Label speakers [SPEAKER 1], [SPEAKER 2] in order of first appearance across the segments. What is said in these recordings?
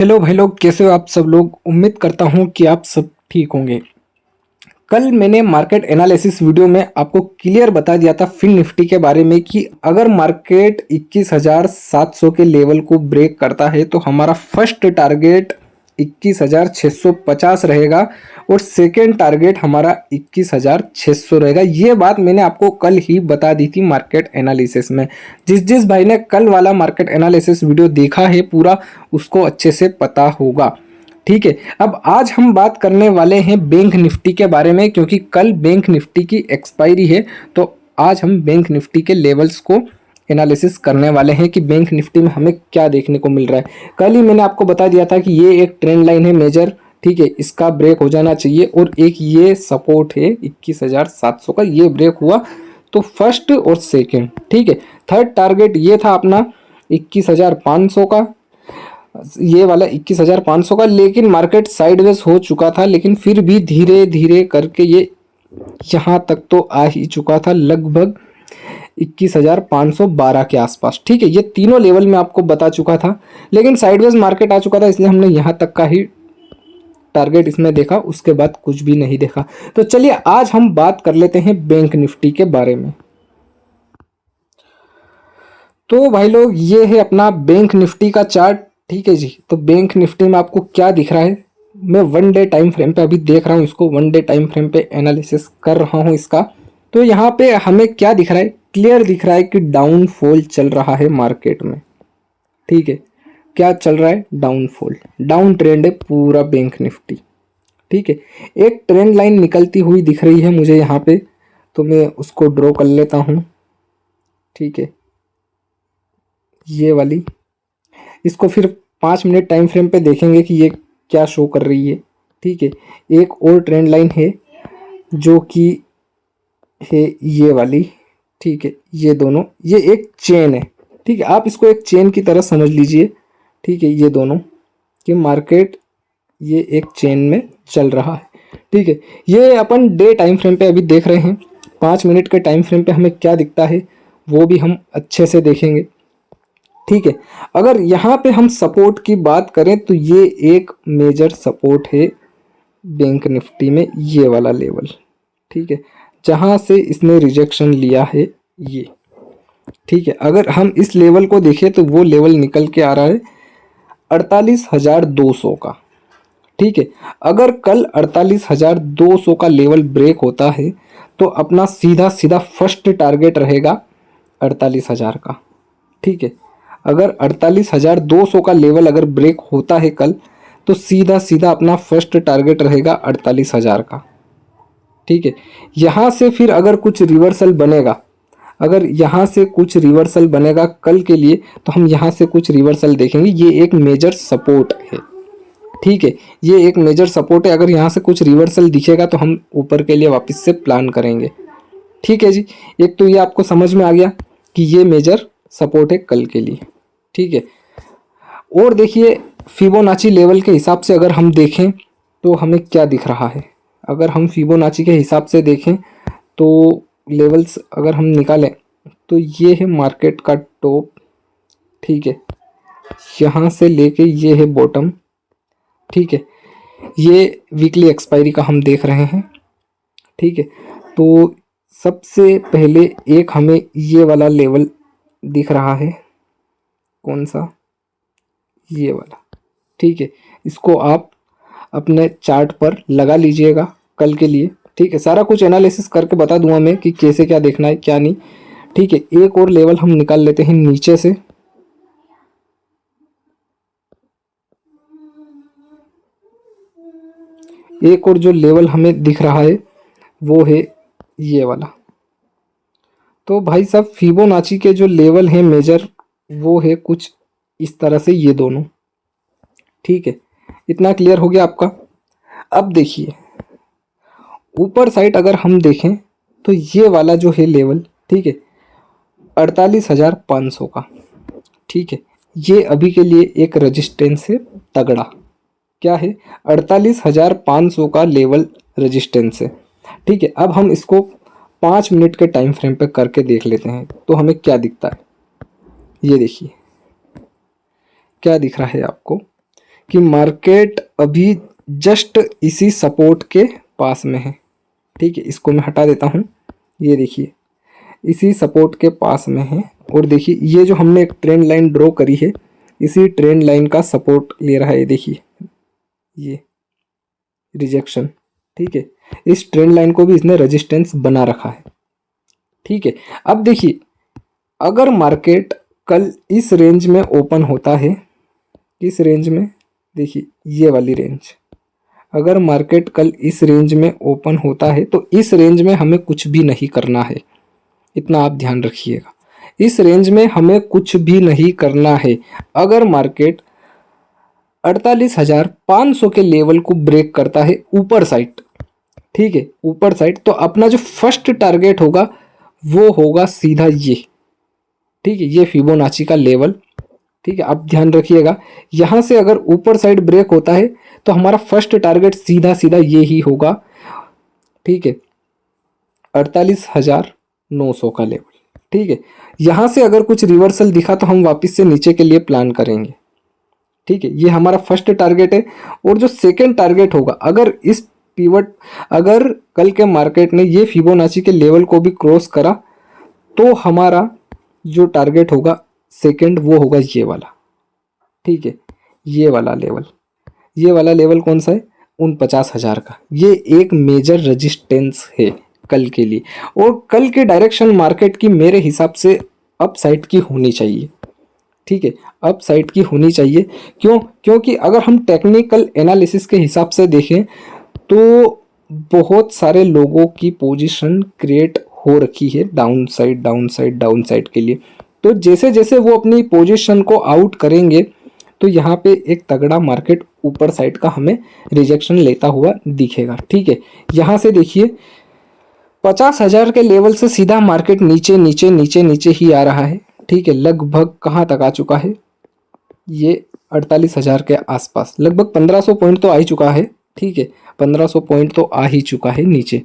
[SPEAKER 1] Hello भाई लोग, कैसे हो आप सब लोग। उम्मीद करता हूँ कि आप सब ठीक होंगे। कल मैंने मार्केट एनालिसिस वीडियो में आपको क्लियर बता दिया था फिन निफ्टी के बारे में कि अगर मार्केट 21,700 के लेवल को ब्रेक करता है तो हमारा फर्स्ट टारगेट 21,650 रहेगा और सेकेंड टारगेट हमारा 21,600 रहेगा। ये बात मैंने आपको कल ही बता दी थी मार्केट एनालिसिस में। जिस जिस भाई ने कल वाला मार्केट एनालिसिस वीडियो देखा है पूरा, उसको अच्छे से पता होगा। ठीक है, अब आज हम बात करने वाले हैं बैंक निफ्टी के बारे में, क्योंकि कल बैंक निफ्टी की एक्सपायरी है। तो आज हम बैंक निफ्टी के लेवल्स को एनालिसिस करने वाले हैं कि बैंक निफ्टी में हमें क्या देखने को मिल रहा है। कल ही मैंने आपको बता दिया था कि ये एक ट्रेंड लाइन है मेजर, ठीक है, इसका ब्रेक हो जाना चाहिए। और एक ये सपोर्ट है 21,700 का, ये ब्रेक हुआ तो फर्स्ट और सेकेंड, ठीक है। थर्ड टारगेट ये था अपना 21,500 का, ये वाला 21,500 का, लेकिन मार्केट साइडवेज हो चुका था, लेकिन फिर भी धीरे धीरे करके ये यहाँ तक तो आ ही चुका था, लगभग 21,512 के आसपास। ठीक है, ये तीनों लेवल में आपको बता चुका था, लेकिन साइडवेज मार्केट आ चुका था, इसलिए हमने यहाँ तक का ही टारगेट इसमें देखा, उसके बाद कुछ भी नहीं देखा। तो चलिए आज हम बात कर लेते हैं बैंक निफ्टी के बारे में। तो भाई लोग, ये है अपना बैंक निफ्टी का चार्ट। ठीक है जी, तो बैंक निफ्टी में आपको क्या दिख रहा है, मैं वन डे टाइम फ्रेम पे अभी देख रहा हूँ इसको, वन डे टाइम फ्रेम पे एनालिसिस कर रहा हूँ इसका। तो यहाँ पे हमें क्या दिख रहा है, क्लियर दिख रहा है कि डाउनफॉल चल रहा है मार्केट में। ठीक है, क्या चल रहा है, डाउनफॉल, डाउन ट्रेंड है पूरा बैंक निफ्टी। ठीक है, एक ट्रेंड लाइन निकलती हुई दिख रही है मुझे यहाँ पे, तो मैं उसको ड्रॉ कर लेता हूँ। ठीक है, ये वाली, इसको फिर 5 मिनट टाइम फ्रेम पे देखेंगे कि ये क्या शो कर रही है। ठीक है, एक और ट्रेंड लाइन है जो कि है ये वाली। ठीक है, ये दोनों, ये एक चेन है। ठीक है, आप इसको एक चेन की तरह समझ लीजिए। ठीक है, ये दोनों कि मार्केट ये एक चेन में चल रहा है। ठीक है, ये अपन डे टाइम फ्रेम पे अभी देख रहे हैं। 5 मिनट के टाइम फ्रेम पे हमें क्या दिखता है वो भी हम अच्छे से देखेंगे। ठीक है, अगर यहाँ पे हम सपोर्ट की बात करें तो ये एक मेजर सपोर्ट है बैंक निफ्टी में, ये वाला लेवल। ठीक है, जहाँ से इसने रिजेक्शन लिया है ये। ठीक है, अगर हम इस लेवल को देखें तो वो लेवल निकल के आ रहा है 48,200 का। ठीक है, अगर कल 48,200 का लेवल ब्रेक होता है तो अपना सीधा सीधा फर्स्ट टारगेट रहेगा 48,000 का। ठीक है, अगर 48,200 का लेवल अगर ब्रेक होता है कल, तो सीधा सीधा अपना फर्स्ट टारगेट रहेगा 48,000 का। ठीक है, यहाँ से फिर अगर कुछ रिवर्सल बनेगा, अगर यहाँ से कुछ रिवर्सल बनेगा कल के लिए, तो हम यहाँ से कुछ रिवर्सल देखेंगे। ये एक मेजर सपोर्ट है। ठीक है, ये एक मेजर सपोर्ट है, अगर यहाँ से कुछ रिवर्सल दिखेगा तो हम ऊपर के लिए वापस से प्लान करेंगे। ठीक है जी, एक तो ये आपको समझ में आ गया कि ये मेजर सपोर्ट है कल के लिए। ठीक है, और देखिए फिबोनाची लेवल के हिसाब से अगर हम देखें तो हमें क्या दिख रहा है, अगर हम फिबोनाची के हिसाब से देखें तो लेवल्स अगर हम निकालें तो ये है मार्केट का टॉप। ठीक है, यहाँ से लेके ये है बॉटम। ठीक है, ये वीकली एक्सपायरी का हम देख रहे हैं। ठीक है, तो सबसे पहले एक हमें ये वाला लेवल दिख रहा है, कौन सा, ये वाला। ठीक है, इसको आप अपने चार्ट पर लगा लीजिएगा कल के लिए। ठीक है, सारा कुछ एनालिसिस करके बता दूंगा मैं कि कैसे क्या देखना है क्या नहीं। ठीक है, एक और लेवल हम निकाल लेते हैं नीचे से। एक और जो लेवल हमें दिख रहा है वो है ये वाला। तो भाई साहब, फिबोनाची के जो लेवल हैं मेजर, वो है कुछ इस तरह से, ये दोनों। ठीक है, इतना क्लियर हो गया आपका। अब देखिए ऊपर साइड अगर हम देखें तो ये वाला जो है लेवल, ठीक है, 48,500 का। ठीक है, ये अभी के लिए एक रेजिस्टेंस है तगड़ा। क्या है, 48,500 का लेवल रेजिस्टेंस है। ठीक है, अब हम इसको 5 मिनट के टाइम फ्रेम पे करके देख लेते हैं तो हमें क्या दिखता है। ये देखिए क्या दिख रहा है आपको कि मार्केट अभी जस्ट इसी सपोर्ट के पास में है। ठीक है, इसको मैं हटा देता हूँ। ये देखिए इसी सपोर्ट के पास में है, और देखिए ये जो हमने एक ट्रेंड लाइन ड्रॉ करी है इसी ट्रेंड लाइन का सपोर्ट ले रहा है। देखिए ये रिजेक्शन, ठीक है, इस ट्रेंड लाइन को भी इसने रेजिस्टेंस बना रखा है। ठीक है, अब देखिए अगर मार्केट कल इस रेंज में ओपन होता है, किस रेंज में, देखिए ये वाली रेंज, अगर मार्केट कल इस रेंज में ओपन होता है तो इस रेंज में हमें कुछ भी नहीं करना है, इतना आप ध्यान रखिएगा। इस रेंज में हमें कुछ भी नहीं करना है। अगर मार्केट 48,500 के लेवल को ब्रेक करता है ऊपर साइड, ठीक है, ऊपर साइड, तो अपना जो फर्स्ट टारगेट होगा वो होगा सीधा ये, ठीक है, ये फिबोनाची का लेवल। ठीक है, आप ध्यान रखिएगा, यहां से अगर ऊपर साइड ब्रेक होता है तो हमारा फर्स्ट टारगेट सीधा सीधा ये ही होगा। ठीक है, 48,900 का लेवल। ठीक है, यहां से अगर कुछ रिवर्सल दिखा तो हम वापस से नीचे के लिए प्लान करेंगे। ठीक है, ये हमारा फर्स्ट टारगेट है। और जो सेकेंड टारगेट होगा, अगर इस पिवट, अगर कल के मार्केट ने ये फिबोनाची के लेवल को भी क्रॉस करा तो हमारा जो टारगेट होगा सेकेंड वो होगा ये वाला। ठीक है, ये वाला लेवल, ये वाला लेवल कौन सा है, 49,000 का। ये एक मेजर रेजिस्टेंस है कल के लिए, और कल के डायरेक्शन मार्केट की मेरे हिसाब से अप साइड की होनी चाहिए। ठीक है, अप साइड की होनी चाहिए। क्यों? क्योंकि अगर हम टेक्निकल एनालिसिस के हिसाब से देखें तो बहुत सारे लोगों की पोजीशन क्रिएट हो रखी है down side down side down side के लिए। तो जैसे जैसे वो अपनी पोजीशन को आउट करेंगे तो यहाँ पे एक तगड़ा मार्केट ऊपर साइड का हमें रिजेक्शन लेता हुआ दिखेगा। ठीक है, यहाँ से देखिए 50,000 के लेवल से सीधा मार्केट नीचे नीचे नीचे नीचे ही आ रहा है। ठीक है, लगभग कहाँ तक आ चुका है, ये 48,000 के आसपास, लगभग 1500 पॉइंट तो आ ही चुका है। ठीक है, 1500 पॉइंट तो आ ही चुका है नीचे।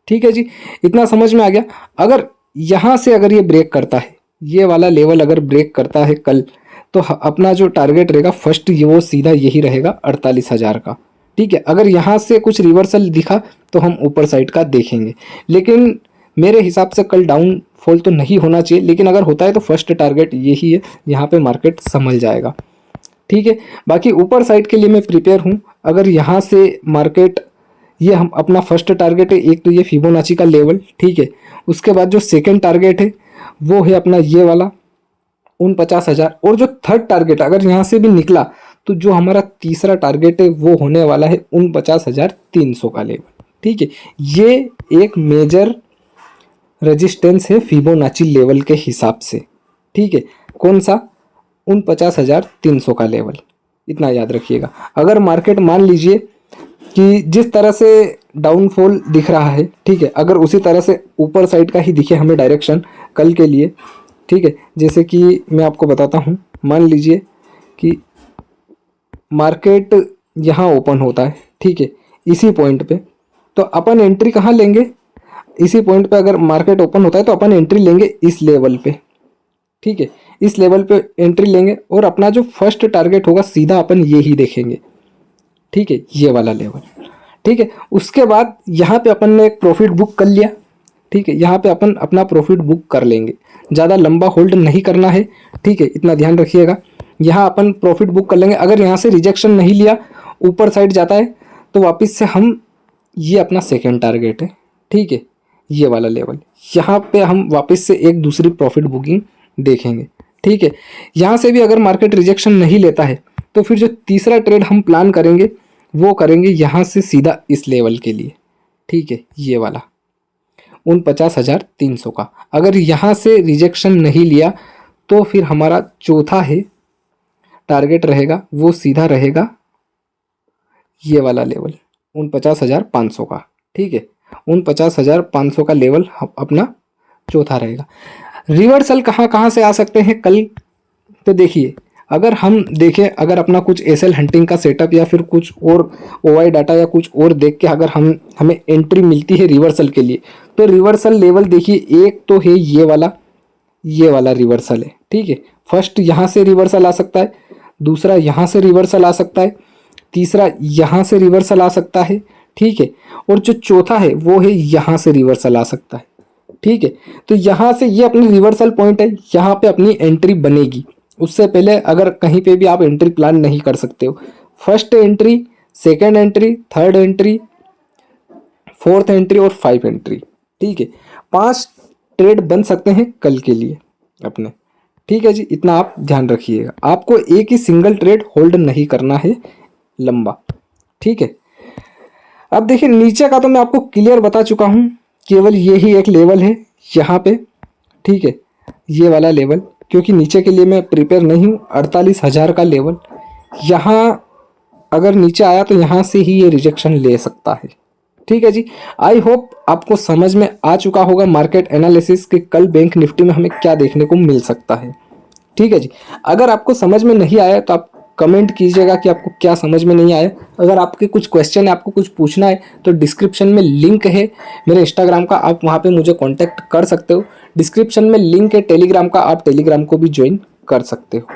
[SPEAKER 1] ठीक है जी, इतना समझ में आ गया। अगर यहाँ से अगर ये ब्रेक करता है, ये वाला लेवल अगर ब्रेक करता है कल, तो अपना जो टारगेट रहेगा फर्स्ट ये वो सीधा यही रहेगा 48,000 का। ठीक है, अगर यहाँ से कुछ रिवर्सल दिखा तो हम ऊपर साइड का देखेंगे, लेकिन मेरे हिसाब से कल डाउन फॉल तो नहीं होना चाहिए, लेकिन अगर होता है तो फर्स्ट टारगेट यही है, यहाँ पे मार्केट संभल जाएगा। ठीक है, बाकी ऊपर साइड के लिए मैं प्रिपेयर हूँ। अगर यहाँ से मार्केट, ये हम अपना फर्स्ट टारगेट है, एक तो ये फिबोनाची का लेवल। ठीक है, उसके बाद जो सेकंड टारगेट है वो है अपना ये वाला 49,000, और जो थर्ड टारगेट अगर यहाँ से भी निकला तो जो हमारा तीसरा टारगेट है वो होने वाला है 49,300 का लेवल। ठीक है, ये एक मेजर रेजिस्टेंस है फिबोनाची लेवल के हिसाब से। ठीक है, कौन सा, 49,300 का लेवल, इतना याद रखिएगा। अगर मार्केट मान लीजिए कि जिस तरह से डाउनफॉल दिख रहा है, ठीक है, अगर उसी तरह से ऊपर साइड का ही दिखे हमें डायरेक्शन कल के लिए, ठीक है, जैसे कि मैं आपको बताता हूँ, मान लीजिए कि मार्केट यहाँ ओपन होता है, ठीक है, इसी पॉइंट पे, तो अपन एंट्री कहाँ लेंगे, इसी पॉइंट पे अगर मार्केट ओपन होता है तो अपन एंट्री लेंगे इस लेवल पे। ठीक है, इस लेवल पे एंट्री लेंगे और अपना जो फर्स्ट टारगेट होगा सीधा अपन ये ही देखेंगे। ठीक है, ये वाला लेवल। ठीक है, उसके बाद यहाँ पे अपन ने एक प्रॉफिट बुक कर लिया। ठीक है, यहाँ पे अपन अपना प्रॉफिट बुक कर लेंगे, ज़्यादा लंबा होल्ड नहीं करना है। ठीक है, इतना ध्यान रखिएगा। यहाँ अपन प्रॉफिट बुक कर लेंगे। अगर यहाँ से रिजेक्शन नहीं लिया, ऊपर साइड जाता है तो वापस से हम, ये अपना सेकेंड टारगेट है। ठीक है, ये वाला लेवल, यहाँ पे हम वापस से एक दूसरी प्रॉफिट बुकिंग देखेंगे। ठीक है, यहाँ से भी अगर मार्केट रिजेक्शन नहीं लेता है तो फिर जो तीसरा ट्रेड हम प्लान करेंगे वो करेंगे यहाँ से सीधा इस लेवल के लिए। ठीक है, ये वाला 49,300 का। अगर यहाँ से रिजेक्शन नहीं लिया तो फिर हमारा चौथा है टारगेट रहेगा वो सीधा रहेगा ये वाला लेवल 49,500 का। ठीक है, 49,500 का लेवल अपना चौथा रहेगा। रिवर्सल कहाँ कहाँ से आ सकते हैं कल, तो देखिए अगर हम देखें, अगर अपना कुछ एसएल हंटिंग का सेटअप या फिर कुछ और ओवाई डाटा या कुछ और देख के अगर हमें एंट्री मिलती है रिवर्सल के लिए, तो रिवर्सल लेवल देखिए, एक तो है ये वाला रिवर्सल है। ठीक है, फर्स्ट यहाँ से रिवर्सल आ सकता है, दूसरा यहाँ से रिवर्सल आ सकता है, तीसरा यहाँ से रिवर्सल आ सकता है, ठीक है, और जो चौथा है वो है यहाँ से रिवर्सल आ सकता है, ठीक है। तो यहाँ से ये अपनी रिवर्सल पॉइंट है, यहाँ पे अपनी एंट्री बनेगी। उससे पहले अगर कहीं पे भी आप एंट्री प्लान नहीं कर सकते हो, first entry, second entry, third entry, fourth entry और 5 एंट्री, ठीक है। 5 ट्रेड बन सकते हैं कल के लिए अपने, ठीक है जी। इतना आप ध्यान रखिएगा, आपको एक ही सिंगल ट्रेड होल्ड नहीं करना है लंबा, ठीक है। अब देखिए नीचे का तो मैं आपको क्लियर बता चुका हूँ, केवल ये ही एक लेवल है यहाँ पे, ठीक है, ये वाला लेवल, क्योंकि नीचे के लिए मैं प्रिपेयर नहीं हूँ। 48,000 का लेवल, यहाँ अगर नीचे आया तो यहाँ से ही ये रिजेक्शन ले सकता है, ठीक है जी। आई होप आपको समझ में आ चुका होगा मार्केट एनालिसिस के कल बैंक निफ्टी में हमें क्या देखने को मिल सकता है, ठीक है जी। अगर आपको समझ में नहीं आया तो आप कमेंट कीजिएगा कि आपको क्या समझ में नहीं आया। अगर आपके कुछ क्वेश्चन है, आपको कुछ पूछना है, तो डिस्क्रिप्शन में लिंक है मेरे इंस्टाग्राम का, आप वहाँ पे मुझे कांटेक्ट कर सकते हो। डिस्क्रिप्शन में लिंक है टेलीग्राम का, आप टेलीग्राम को भी ज्वाइन कर सकते हो।